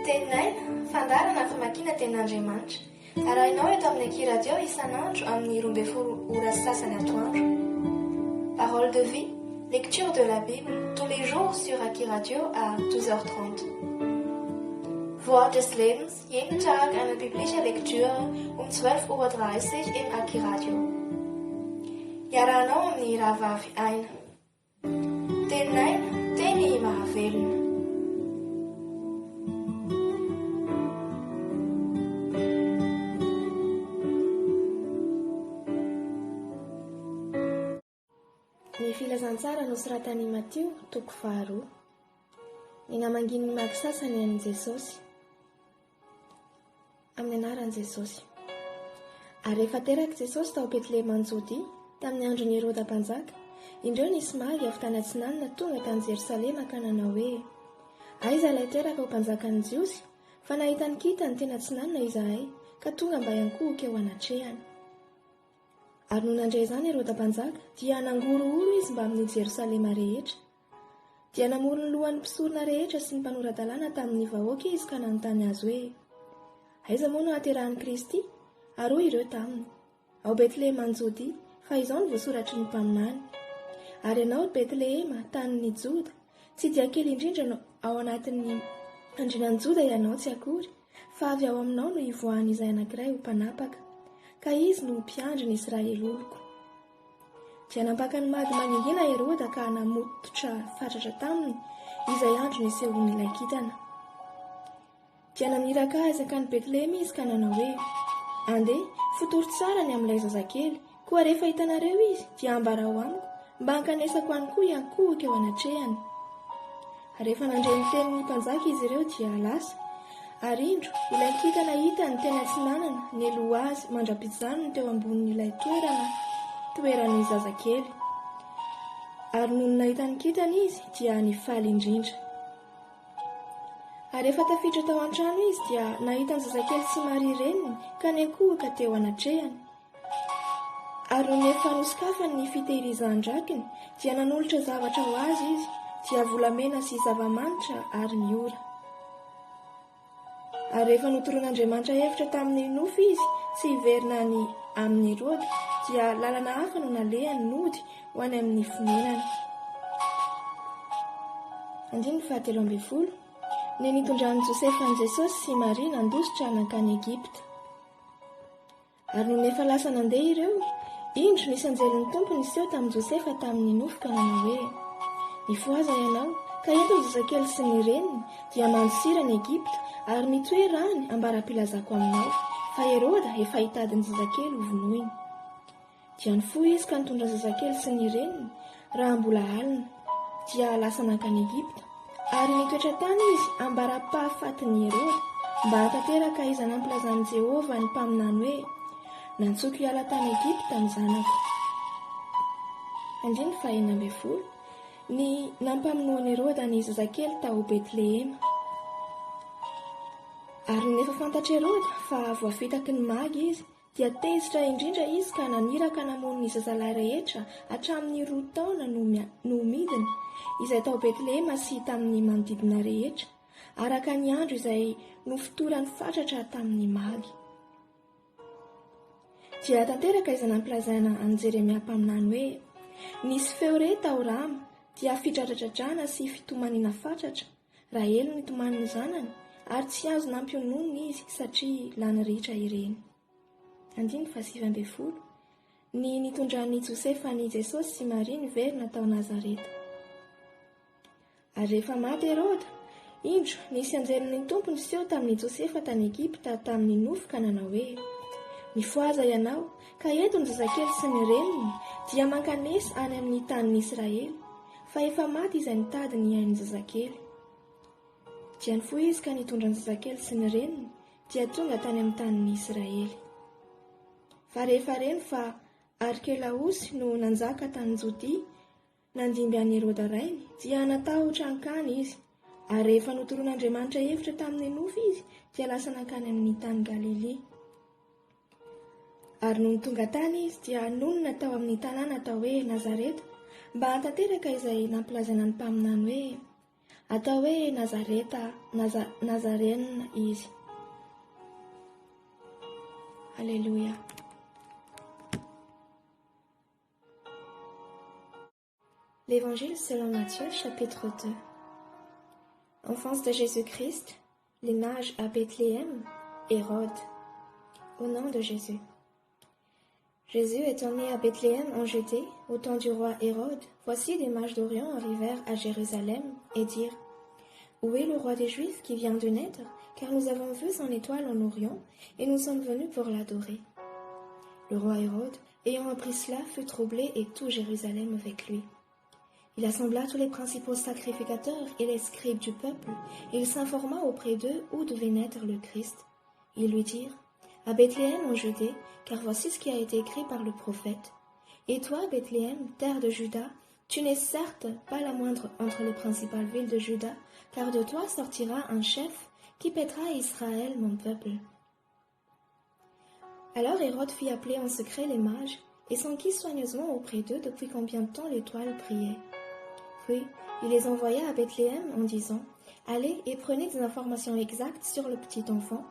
Tenaina, fandarana famakiana ten'Andriamanitra. Arahinao eto amin'ny Aki Radio isan'andro amin'ny 12 ora sasany atoandro. Parole de vie, lecture de la Bible, tous les jours sur Aki Radio à 12h30. Wort des Lebens, jeden Tag eine biblische Lektüre um 12:30 Uhr im Aki Radio. Iarahanao amin'ny rahavavy aina. Tenaina, teny mahavelona. Ny filazantsara nosoratan'i Matteo, toko 2. Ny namangin'ny maky sasany an'i Jesosy. Amin'ny anaran'i Jesosy. Ary rehefa teraka Jesosy tao Betlehema Jodea, tamin'ny andron'i Herôda mpanjaka, indreo nisy magy avy tany Atsinanana tonga tany Jerosalema ka nanao hoe: aiza ilay teraka ho mpanjakan'ny Jiosy, fa nahitany kitany teny Atsinanana izahay, ka tonga mba hiankohaka eo anatrehany. Ary no nandray izany Herôda mpanjaka, dia nangorohoro izy mba amin'ny Jerosalema rehetra. Dia namory ny lohan'ny mpisorona rehetra sy ny mpanorandalàna tamin'ny vahoaka izy ka nanontany azy hoe: aiza moa no haterahan'i Kristy? Ary hoy ireo taminy: ao Betlehema Jodea, fa izao no voasoratry ny mpaminany. Ary ianao Betlehema, tanin'ny Joda, tsy dia kely indrindra no ao anatin'ny andrinan'i Joda ianao tsy akory, fa avy ao aminao no ivoahan'izay anankiray ho mpanapaka, ka izy no mpiandry ny Israely oloko. Dia nampaka ny mady maningina Herôda ka namototra fatratra taminy izay andro nisehon'ilay kitana. Dia namiraka azy akany Betlehema izy ka nanao hoe: andeha, fotory tsara ny amin'ilay zazakely, koa rehefa hitanareo izy dia ambara ho amiko, mba hankanesako any koa hiankohaka eo anatrehany. Rehefa nandray ny tenin'ny mpanjaka izy ireo dia lasa. Ary indro, ilay kitana hitany teny Atsinanana, nieloha azy mandrapijanony teo ambonin'ilay toeran'ny zazakely. Ary noho nahitany kitana izy dia nifaly indrindra. Ary rehefa tafiditra tao an-trano izy dia nahitany zazakely sy Maria reniny ka niankohaka teo anatrehany. Ary noho efa nosokafany ny fitehirizan-drakiny dia nanolotra zavatra ho azy izy, dia volamena sy zava-manitra ary ny ora. Ary rehefa notoron'Andriamanitra hevitra tamin'ny nofo izy tsy hiverina ny amin'ny Herôda, dia lalana hafa no nalehany nody ho any amin'ny fonenany. 17. Ny nitondran'i Josefa an'i Jesosy sy Maria nandositra nankany Egipta. Ary no nefa lasa nandeha ireo, indro nisy anjelin'ny tompony iseho tamin'i Josefa tamin'ny nofo ka nanao hoe: nifoaza ianao, ka eto ny zazakely sy ny reniny dia mandosira ny Egipta, ary mitoe rany ambara-pilazako aminao, fa Herôda efa hitady ny zazakely ho vonoiny. Dia nifoha izy ka nitondra ny zazakely sy ny reniny raha mbola alina, dia lasa nankany Egipta. Ary nitoetra tany izy ambara-pahafatin'ny Herôda, mba hatanteraka izy namplazan'i Jehova ny mpaminany hoe: nantsoko hiala tany Egipta ny zanako. 19. Ny nampamonoan'i Herôda ny zazakely tao Betlehema. Ary nefa fantatra Herôda fa voafitaky ny magy izy, dia tezitra indrindra izy ka naniraka namono ny zazalahy rehetra hatramin'ny 2 taona no midiny, izay tao Betlehema sy tamin'ny manodidina rehetra, araka ny andro izay nofotorany fatratra tamin'ny magy. Dia tanteraka izay nampilazaina an'i Jeremia mpaminany hoe: nisy feo re tao Rama, dia fidradradradrana sy fitomanina fatratra, Rahely no nitomaniny zanany, ary tsy azo nampiononiny izy satria lany ritra ireny. 17. Ny nitondran'i Josefa ny Jesosy sy Maria niverina tao Nazareta. Ary rehefa maty Herôda, indro nisy anjelin'ny tompony iseho tamin'i Josefa tany Egipta tamin'ny nofo ka nanao hoe: nifoaza ianao, ka eto ny zazakely sy ny reniny dia mankanesa any amin'ny tanin'ny Israely, fa efa maty izay nitady ny ain'ny zazakely. Dia nifoha izy ka nitondra ny zazakely sy ny reniny, dia tonga tany amin'ny tanin'ny Israely. Fa rehefa reny fa Arkelaosy no nanjaka tany Jodea, nandimby an'i Herôda rainy, dia natahotra hankany izy. Ary rehefa notoron'Andriamanitra hevitra tamin'ny nofo izy, dia lasa nankany amin'ny tany Galilea. Ary noho tonga tany izy dia nonona tao amin'ny tanàna atao hoe Nazareta, mba hatanteraka izay nampilazaina ny mpaminany hoe: atao hoe Nazarénina izy. Alléluia. L'Évangile selon Matthieu, chapitre 2. Enfance de Jésus-Christ, les mages à Bethléem, Hérode. Au nom de Jésus. Jésus étant né à Bethléem en Judée, au temps du roi Hérode, voici des mages d'Orient arrivèrent à Jérusalem et dirent: Où est le roi des Juifs qui vient de naître? Car nous avons vu son étoile en Orient, et nous sommes venus pour l'adorer. Le roi Hérode, ayant appris cela, fut troublé et tout Jérusalem avec lui. Il assembla tous les principaux sacrificateurs et les scribes du peuple, et il s'informa auprès d'eux où devait naître le Christ. Ils lui dirent: À Bethléem en Judée, car voici ce qui a été écrit par le prophète. Et toi, Bethléem, terre de Juda, tu n'es certes pas la moindre entre les principales villes de Juda, car de toi sortira un chef qui paîtra Israël, mon peuple. Alors Hérode fit appeler en secret les mages, et s'enquit soigneusement auprès d'eux depuis combien de temps l'étoile brillait. Puis il les envoya à Bethléem en disant: Allez et prenez des informations exactes sur le petit enfant,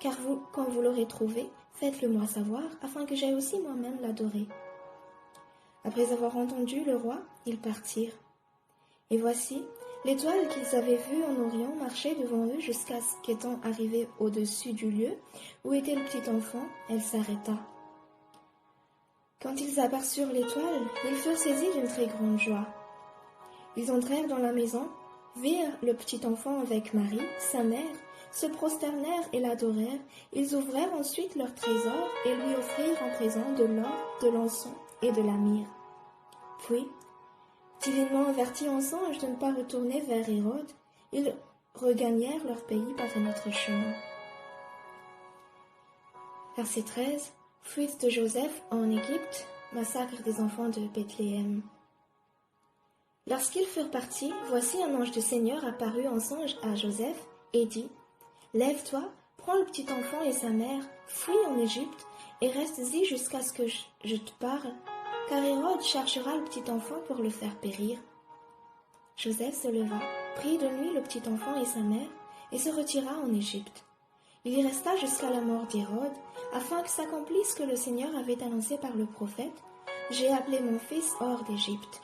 car quand vous l'aurez trouvé, faites-le moi savoir, afin que j'aille aussi moi-même l'adorer. Après avoir entendu le roi, ils partirent. Et voici, l'étoile qu'ils avaient vue en Orient marchait devant eux jusqu'à ce qu'étant arrivée au-dessus du lieu où était le petit enfant, elle s'arrêta. Quand ils aperçurent l'étoile, ils furent saisis d'une très grande joie. Ils entrèrent dans la maison, virent le petit enfant avec Marie, sa mère, se prosternèrent et l'adorèrent. Ils ouvrèrent ensuite leur trésor et lui offrirent en présent de l'or, de l'encens et de la myrrhe. Puis, divinement avertis en songe de ne pas retourner vers Hérode, ils regagnèrent leur pays par un autre chemin. Verset 13. Fuite de Joseph en Égypte, massacre des enfants de Bethléem. Lorsqu'ils furent partis, voici un ange du Seigneur apparut en songe à Joseph et dit: Lève-toi, prends le petit enfant et sa mère, fuis en Égypte et reste-y jusqu'à ce que je te parle, car Hérode cherchera le petit enfant pour le faire périr. Joseph se leva, prit de nuit le petit enfant et sa mère et se retira en Égypte. Il y resta jusqu'à la mort d'Hérode, afin que s'accomplisse ce que le Seigneur avait annoncé par le prophète: J'ai appelé mon fils hors d'Égypte.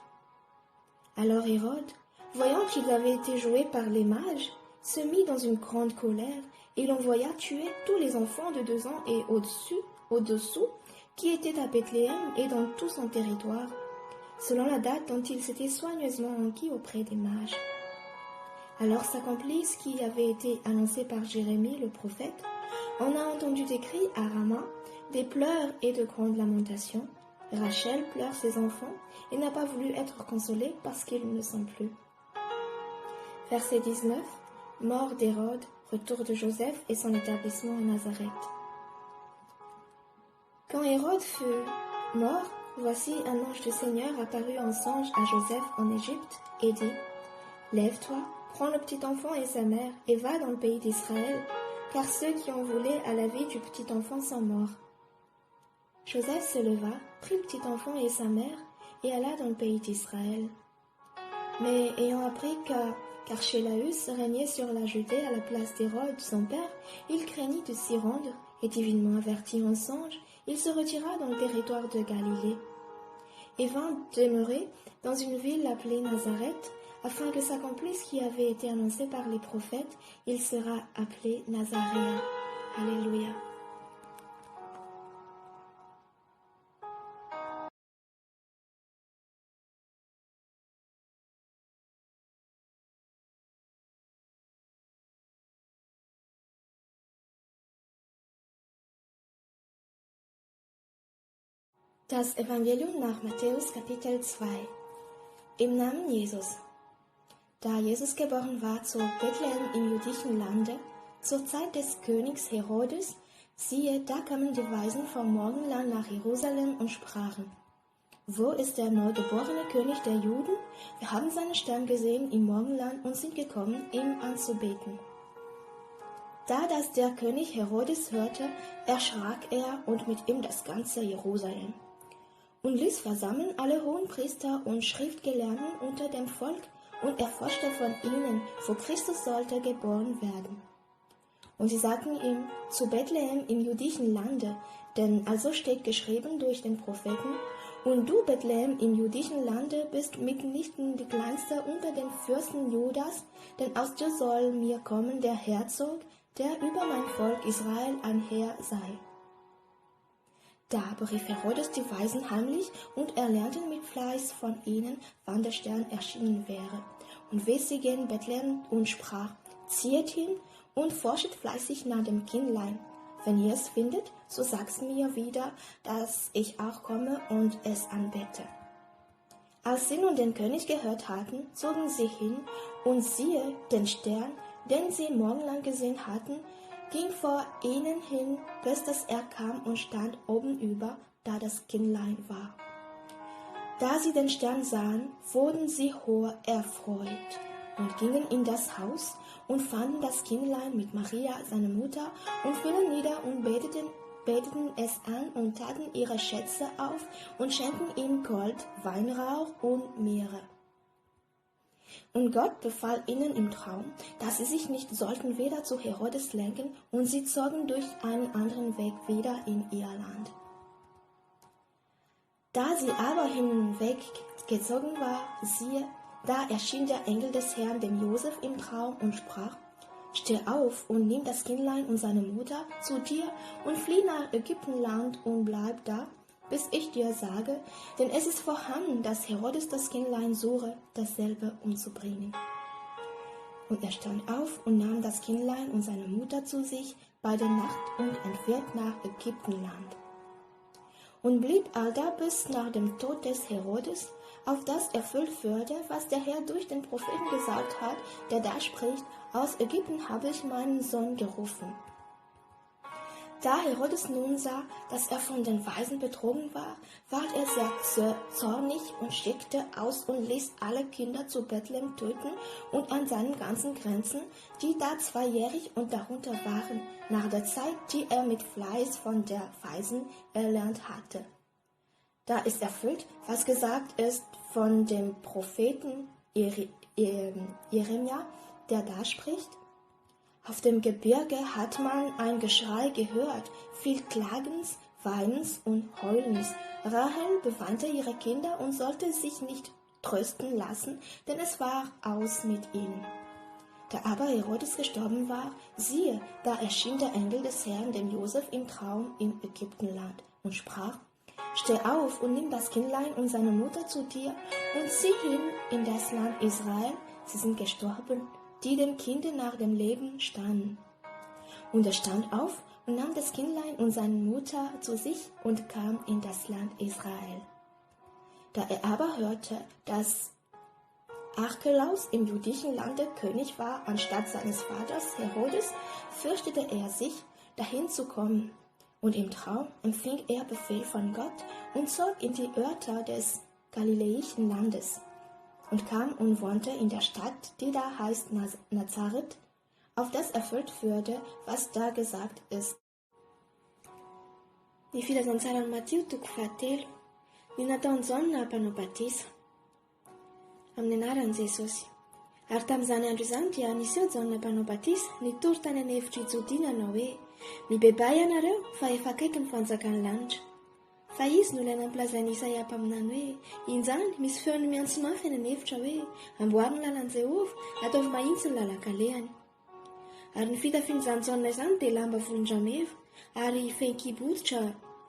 Alors Hérode, voyant qu'il avait été joué par les mages, se mit dans une grande colère, et il envoya tuer tous les enfants de 2 ans et au-dessous, qui étaient à Bethléem et dans tout son territoire, selon la date dont il s'était soigneusement enquis auprès des mages. Alors s'accomplit ce qui avait été annoncé par Jérémie le prophète. On a entendu des cris à Rama, des pleurs et de grandes lamentations. Rachel pleure ses enfants et n'a pas voulu être consolée parce qu'ils ne sont plus. Verset 19. Mort d'Hérode, retour de Joseph et son établissement à Nazareth. Quand Hérode fut mort, voici un ange du Seigneur apparut en songe à Joseph en Égypte et dit: Lève-toi, prends le petit enfant et sa mère et va dans le pays d'Israël, car ceux qui ont voulu à la vie du petit enfant sont morts. Joseph se leva, prit le petit enfant et sa mère et alla dans le pays d'Israël. Mais ayant appris qu'Archélaüs régnait sur la Judée à la place d'Hérode, son père, il craignit de s'y rendre, et divinement averti en songe, il se retira dans le territoire de Galilée, et vint demeurer dans une ville appelée Nazareth, afin que s'accomplisse ce qui avait été annoncé par les prophètes: il sera appelé Nazaréen. Alléluia. Das Evangelium nach Matthäus Kapitel 2. Im Namen Jesus. Da Jesus geboren war zu Bethlehem im jüdischen Lande, zur Zeit des Königs Herodes, siehe, da kamen die Weisen vom Morgenland nach Jerusalem und sprachen: Wo ist der neugeborene König der Juden? Wir haben seinen Stern gesehen im Morgenland und sind gekommen, ihm anzubeten. Da das der König Herodes hörte, erschrak er und mit ihm das ganze Jerusalem. Und ließ versammeln alle Hohenpriester und Schriftgelehrten unter dem Volk und er forschte von ihnen, wo Christus sollte geboren werden. Und sie sagten ihm, zu Bethlehem im jüdischen Lande, denn also steht geschrieben durch den Propheten, und du, Bethlehem im jüdischen Lande, bist mitnichten die kleinste unter den Fürsten Judas, denn aus dir soll mir kommen der Herzog, der über mein Volk Israel ein Herr sei. Da berief Herodes die Weisen heimlich und erlernte mit Fleiß von ihnen, wann der Stern erschienen wäre, und wies sie gen Bethlehem und sprach, ziehet hin und forschet fleißig nach dem Kindlein. Wenn ihr es findet, so sagt's mir wieder, dass ich auch komme und es anbete. Als sie nun den König gehört hatten, zogen sie hin, und siehe, den Stern, den sie morgenlang gesehen hatten, ging vor ihnen hin, bis dass er kam und stand oben über, da das Kindlein war. Da sie den Stern sahen, wurden sie hoch erfreut und gingen in das Haus und fanden das Kindlein mit Maria, seiner Mutter, und fielen nieder und beteten es an und taten ihre Schätze auf und schenkten ihm Gold, Weinrauch und Myrrhe. Und Gott befahl ihnen im Traum, dass sie sich nicht sollten wieder zu Herodes lenken, und sie zogen durch einen anderen Weg wieder in ihr Land. Da sie aber hinweggezogen war, siehe, da erschien der Engel des Herrn dem Josef im Traum und sprach, steh auf und nimm das Kindlein und seine Mutter zu dir und flieh nach Ägyptenland und bleib da, bis ich dir sage, denn es ist vorhanden, dass Herodes das Kindlein suche, dasselbe umzubringen. Und er stand auf und nahm das Kindlein und seine Mutter zu sich bei der Nacht und entfährt nach Ägyptenland. Und blieb allda bis nach dem Tod des Herodes, auf das erfüllt würde, was der Herr durch den Propheten gesagt hat, der da spricht, aus Ägypten habe ich meinen Sohn gerufen. Da Herodes nun sah, dass er von den Weisen betrogen war, ward er sehr zornig und schickte aus und ließ alle Kinder zu Bethlehem töten und an seinen ganzen Grenzen, die da 2-jährig und darunter waren, nach der Zeit, die er mit Fleiß von der Weisen erlernt hatte. Da ist erfüllt, was gesagt ist von dem Propheten Jeremia, der da spricht, auf dem Gebirge hat man ein Geschrei gehört, viel Klagens, Weinens und Heulens. Rahel beweinte ihre Kinder und sollte sich nicht trösten lassen, denn es war aus mit ihnen. Da aber Herodes gestorben war, siehe, da erschien der Engel des Herrn dem Josef im Traum im Ägyptenland und sprach, steh auf und nimm das Kindlein und seine Mutter zu dir und zieh hin in das Land Israel, sie sind gestorben, die dem Kinde nach dem Leben standen. Und er stand auf und nahm das Kindlein und seine Mutter zu sich und kam in das Land Israel. Da er aber hörte, dass Archelaus im jüdischen Lande König war, anstatt seines Vaters Herodes, fürchtete er sich, dahin zu kommen. Und im Traum empfing er Befehl von Gott und zog in die Örter des galiläischen Landes und kam und wohnte in der Stadt, die da heißt Nazareth, auf das erfüllt würde, was da gesagt ist. Ny filazantsara ny Matio toko 7, ny nataony izao no nampanao batisa amin'ny anaran'i Jesosy. Ary tamin'izany andro izany dia nisy eo Jaona nampanao batisa nitory tany an'efitra Jodiana nanao hoe, mibebay ianareo fa efa akaiky ny fanjakan'ny lanitra. Fa izy no ilay nampilazain'i Isaia mpaminany hoe, injany misy feony miantso mafy any an'efitra hoe, amboariny lalan'i Jehovah, ataovy mahitsy ny lalan-kalehany. Ary ny fitafian'izany Jaona izany dia lamba volon-drameva, ary fehin-kibototra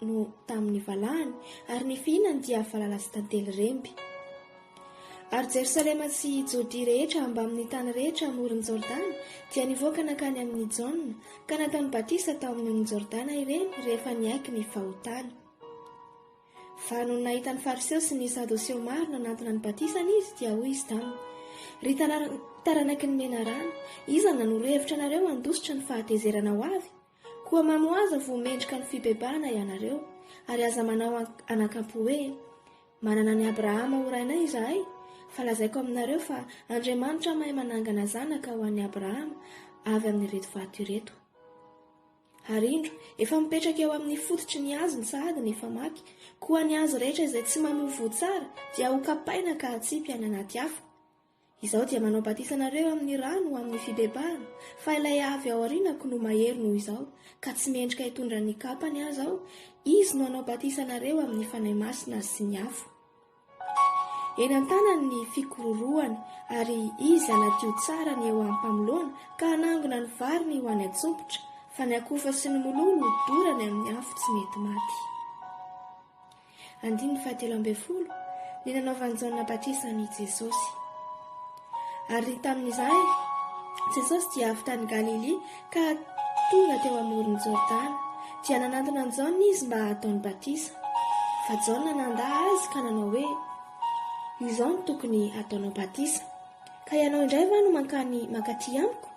no tamin'ny valahany, ary ny fihinany dia valala sy tantely remby. Ary Jerosalema sy Jody rehetra amba amin'ny tany rehetra amoron'ny Jordana dia nivoaka nakany amin'ny Jaona, ka nataony batisa tao amin'ny Jordana ireny rehefa niaiky ny fahotana. Fa no nahita ny fariseo sy ny sadoseo maro nanantona ny batisana izy dia hoy izy taminy, ry taranaiky ny mena rano, iza nanoro-hevitra anareo handositra ny fahatezerana ho avy? Koa mamoaza vo mendrika ny fibebahana ianareo, ary aza manao anakampo hoe, manana ny Abrahama ho rainay izahay, fa lazaiko aminareo fa Andriamanitra mahay manangana zanaka ho an'i Abrahama avy amin'ireto vato ireto. Ary indro, efa mipetraka eo amin'ny fototry ny hazo ny sahady ny famaky, koa ny hazo rehetra izay tsy mamovo tsara dia ho kapaina ka hatsipy any anaty afo. Izaho dia manao batisa anareo amin'ny rano amin'ny fibebahana, fa ilay avy ao aorianako no mahery noho izao, ka tsy miendrika hitondra ny kapany aho aho, izy no hanao batisa anareo amin'ny fanahy masina sy ny afo. Eny an-tanany ny fikororoana, ary izy anadio tsara ny eo ampamoloana ka hanangona ny variny ho any an-tsompotra, fa ny akofa sy ny mololo dorany amin'ny afo tsy mety maty. 13 ny nanaovan'i Jaona batisa an'i Jesosy. Ary tamin'izay, Jesosy dia avy tany Galili ka tonga teo amoron'i Jordana, dia nanantona an'i Jaona izy mba ataony batisa. Fa Jaona nandahy azy ka nanao hoe, izao no tokony ataonao batisa, ka ianao indray va no mankaty amiko?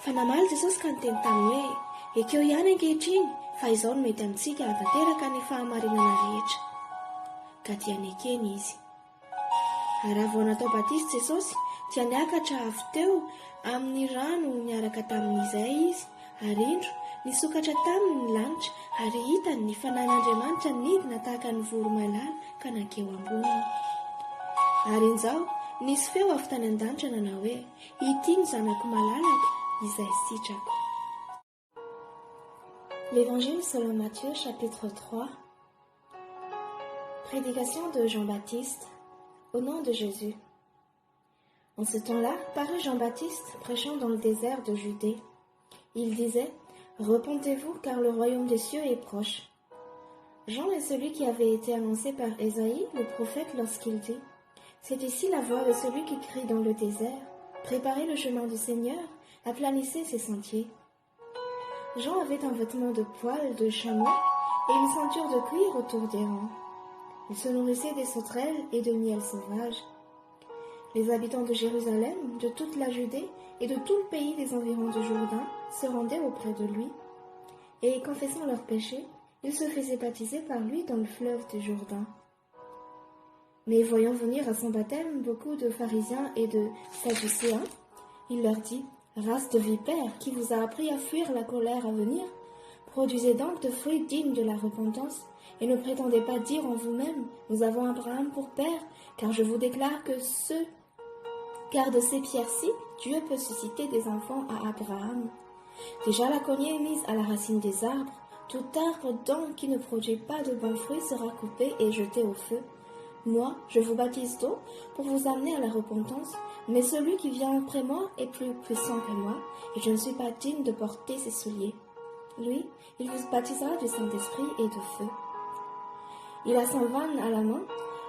Fa namaly Jesosy ka niteny taminy hoe, ekeo ihany ankehitriny, fa izao no mety amintsika hahatanteraka ny fahamarinana rehetra. Ka dia nekeny izy. Ary vao natao batisa Jesosy, dia niakatra avy teo amin'ny rano niaraka tamin'izay izy, ary indro nisokatra taminy ny lanitra, ary hitany ny fanahin'Andriamanitra nidina tahaka ny voromailala ka nankeo amboniny. Ary inzao nisy feo avy tany an-danitra nanao hoe, ity ny zanako malalaka izay sitrako. L'Évangile selon Matthieu, chapitre 3. Prédication de Jean-Baptiste au nom de Jésus. En ce temps-là, parut Jean-Baptiste prêchant dans le désert de Judée. Il disait, « Repentez-vous, car le royaume des cieux est proche. » Jean est celui qui avait été annoncé par Ésaïe, le prophète, lorsqu'il dit, « C'est ici la voix de celui qui crie dans le désert, préparez le chemin du Seigneur, aplanissez ses sentiers. » Jean avait un vêtement de poil de chameau et une ceinture de cuir autour des rangs. Il se nourrissait des sauterelles et de miel sauvage. Les habitants de Jérusalem, de toute la Judée et de tout le pays des environs du Jourdain se rendaient auprès de lui. Et confessant leurs péchés, ils se faisaient baptiser par lui dans le fleuve du Jourdain. Mais voyant venir à son baptême beaucoup de pharisiens et de sadducéens, il leur dit, « Race de vipères, qui vous a appris à fuir la colère à venir? Produisez donc de fruits dignes de la repentance, et ne prétendez pas dire en vous-même, nous avons Abraham pour père, car je vous déclare car de ces pierres-ci, Dieu peut susciter des enfants à Abraham. Déjà la cognée est mise à la racine des arbres, tout arbre donc qui ne produit pas de bons fruits sera coupé et jeté au feu. Moi, je vous baptise d'eau pour vous amener à la repentance, mais celui qui vient après moi est plus puissant que moi, et je ne suis pas digne de porter ses souliers. Lui, il vous baptisera du Saint-Esprit et de feu. Il a son vanne à la main,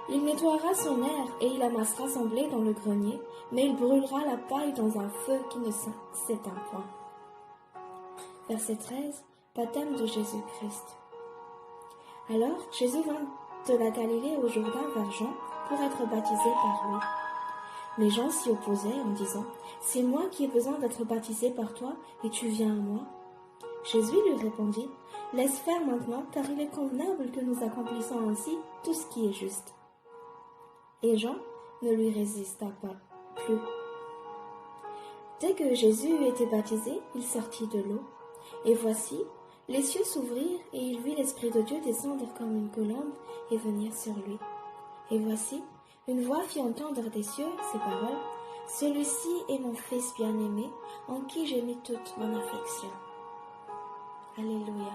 il nettoiera son aire et il amassera son blé dans le grenier, mais il brûlera la paille dans un feu qui ne s'éteint point. Verset 13, baptême de Jésus-Christ. Alors, Jésus vint de la Galilée au Jourdain vers Jean pour être baptisé par lui. Mais Jean s'y opposait en disant, « C'est moi qui ai besoin d'être baptisé par toi et tu viens à moi. » Jésus lui répondit, « Laisse faire maintenant, car il est convenable que nous accomplissions ainsi tout ce qui est juste. » Et Jean ne lui résista pas plus. Dès que Jésus eut été baptisé, il sortit de l'eau. Et voici, les cieux s'ouvrirent et il vit l'Esprit de Dieu descendre comme une colombe et venir sur lui. Et voici, une voix fit entendre des cieux ces paroles, « Celui-ci est mon Fils bien-aimé, en qui j'ai mis toute mon affection. » Alléluia.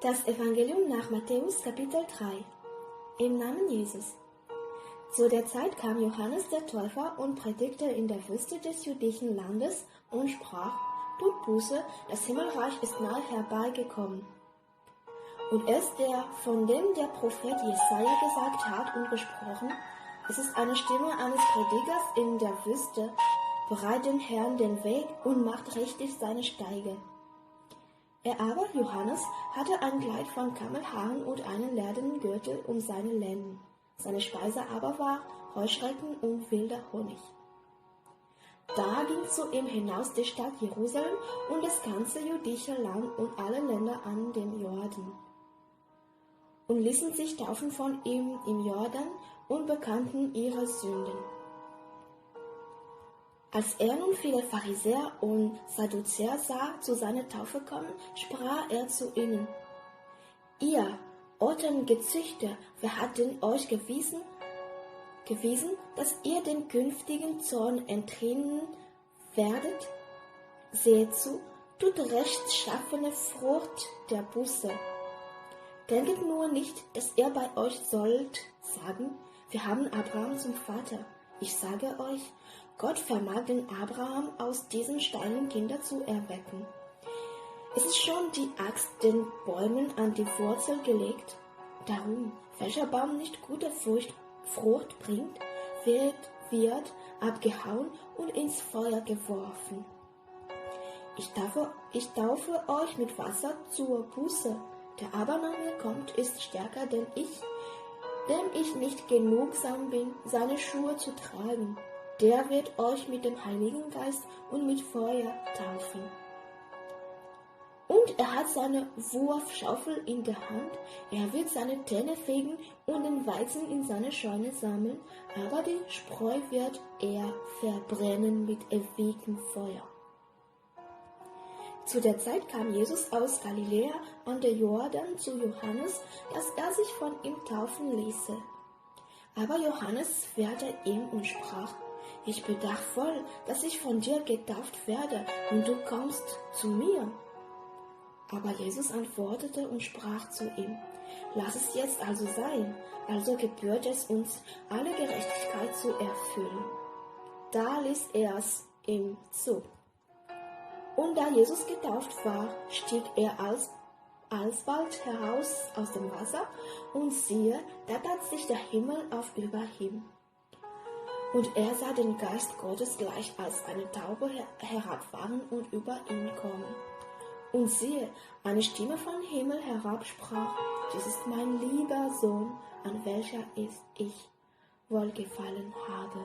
Das Evangelium nach Matthäus Kapitel 3. Im Namen Jesus. Zu der Zeit kam Johannes der Täufer und predigte in der Wüste des jüdischen Landes und sprach: Tut Buße, das Himmelreich ist nahe herbeigekommen. Und es der, von dem der Prophet Jesaja gesagt hat und gesprochen: Es ist eine Stimme eines Predigers in der Wüste, bereit dem Herrn den Weg und macht richtig seine Steige. Er aber, Johannes, hatte ein Kleid von Kamelhaaren und einen ledernen Gürtel um seine Lenden. Seine Speise aber war Heuschrecken und wilder Honig. Da ging zu ihm hinaus die Stadt Jerusalem und das ganze jüdische Land und alle Länder an dem Jordan und ließen sich taufen von ihm im Jordan und bekannten ihre Sünden. Als er nun viele Pharisäer und Sadduzäer sah zu seiner Taufe kommen, sprach er zu ihnen: Ihr Ottengezüchter, wer hat denn euch gewiesen, dass ihr dem künftigen Zorn entrinnen werdet? Seht zu, tut rechtschaffene Frucht der Buße. Denket nur nicht, dass ihr bei euch sollt sagen: Wir haben Abraham zum Vater. Ich sage euch, Gott vermag den Abraham aus diesen Steinen Kinder zu erwecken. Es ist schon die Axt den Bäumen an die Wurzel gelegt. Darum, welcher Baum nicht gute Frucht bringt, wird abgehauen und ins Feuer geworfen. Ich taufe euch mit Wasser zur Buße. Der aber nach mir kommt, ist stärker denn ich, dem ich nicht genugsam bin, seine Schuhe zu tragen. Der wird euch mit dem Heiligen Geist und mit Feuer taufen. Und er hat seine Wurfschaufel in der Hand, er wird seine Täne fegen und den Weizen in seine Scheune sammeln, aber die Spreu wird er verbrennen mit ewigem Feuer. Zu der Zeit kam Jesus aus Galiläa an der Jordan zu Johannes, dass er sich von ihm taufen ließe. Aber Johannes wehrte ihm und sprach: Ich bedacht voll, dass ich von dir getauft werde, und du kommst zu mir. Aber Jesus antwortete und sprach zu ihm: Lass es jetzt also sein, also gebührt es uns, alle Gerechtigkeit zu erfüllen. Da ließ er es ihm zu. Und da Jesus getauft war, stieg er alsbald heraus aus dem Wasser, und siehe, da tat sich der Himmel auf über ihm. Und er sah den Geist Gottes gleich als eine Taube herabfahren und über ihn kommen. Und siehe, eine Stimme vom Himmel herab sprach: Dies ist mein lieber Sohn, an welcher ich wohlgefallen habe.